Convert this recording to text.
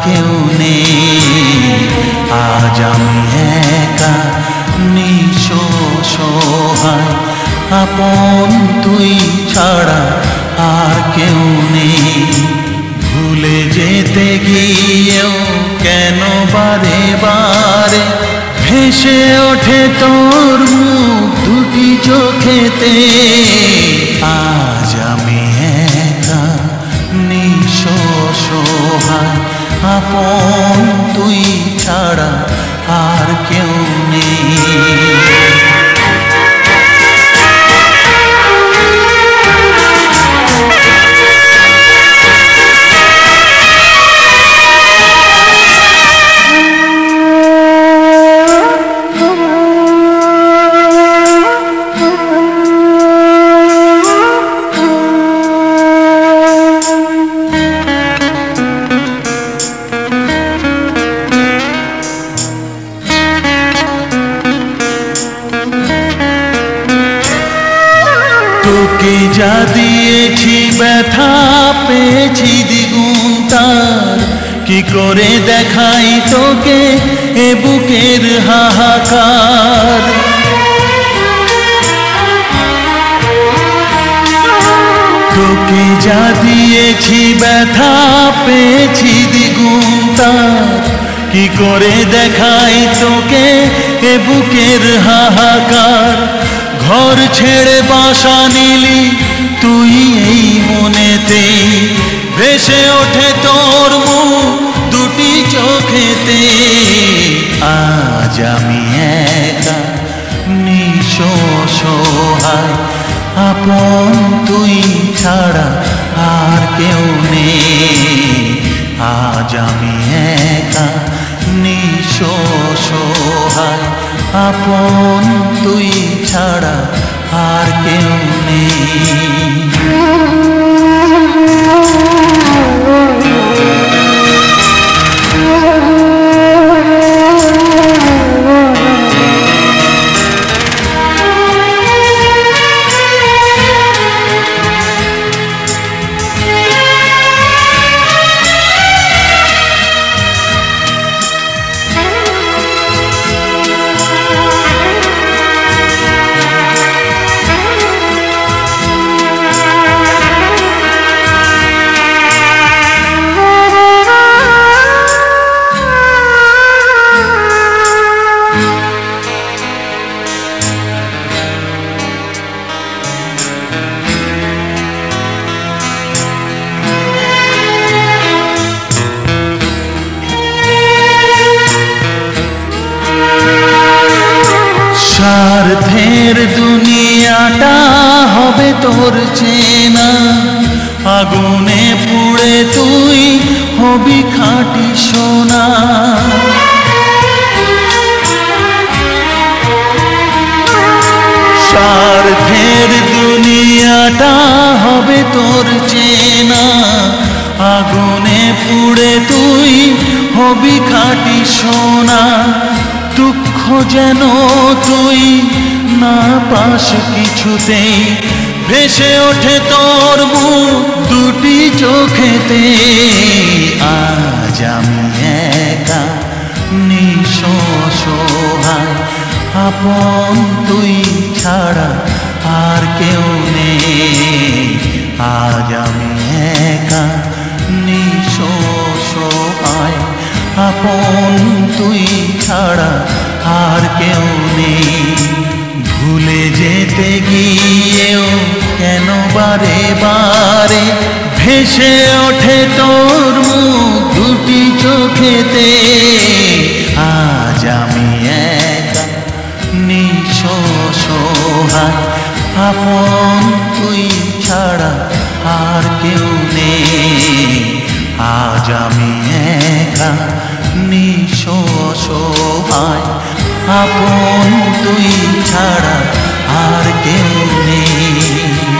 কেউ নেই। আজ আমি একা নিঃস্ব সহায়, আপন তুই ছাড়া আর কেউ নেই। ভুলে যেতে গিয়েও কেন বারে বারে ভেসে ওঠে তোর মুখ দুটি চোখেতে। আজ আমি একা নিঃস্ব সহায়, আপন তুই ছাড়া আর কেউ নেই। তোকে যা দিয়েছি ব্যথা পেয়েছি দ্বিগুণ তার, কি করে দেখাই তোকে এ বুকের হাহাকার। তোকে যা দিয়েছি ব্যথা পেয়েছি দ্বিগুণ তার, কি করে দেখাই তোকে এ বুকের হাহাকার। ঘর ছেড়ে বাসা নিলি তুই এই মনেতে, ভেসে ওঠে তোর মুখ দুটি চোখেতে। আজ আমি একা নিঃস্ব সহায়, আপন তুই ছাড়া আর কেউ নেই। আজ আমি একা নিঃস্ব সহায়, আপন তুই ছাড়া আর কেউ নেই। স্বার্থের দুনিয়াটা হবে তোর চেনা, আগুনে পুড়ে তুই হবি খাঁটি সোনা। স্বার্থের দুনিয়াটা হবে তোর চেনা, আগুনে পুড়ে তুই হবি খাঁটি সোনা। দুঃখ যেন তুই না পাস কিছুতেই, ভেসে ওঠে তোর মুখ দুটি চোখেতে। আজ আমি একা নিঃস্ব সহায়, আপন তুই ছাড়া আর কেউ নেই। আজ আমি একা নিঃস্ব সহায়, আপন তুই ছাড়া আর কেউ নেই। ভুলে যেতে গিয়েও কেন বারে বারে ভেসে ওঠে তোর মুখ দুটি চোখেতে। আজ আমি একা নিঃস্ব সহায়, আপন তুই ছাড়া আর কেউ নেই। আজ আমি একা নিঃস্ব সহায়, আপন তুই ছাড়া আর কেউ নেই।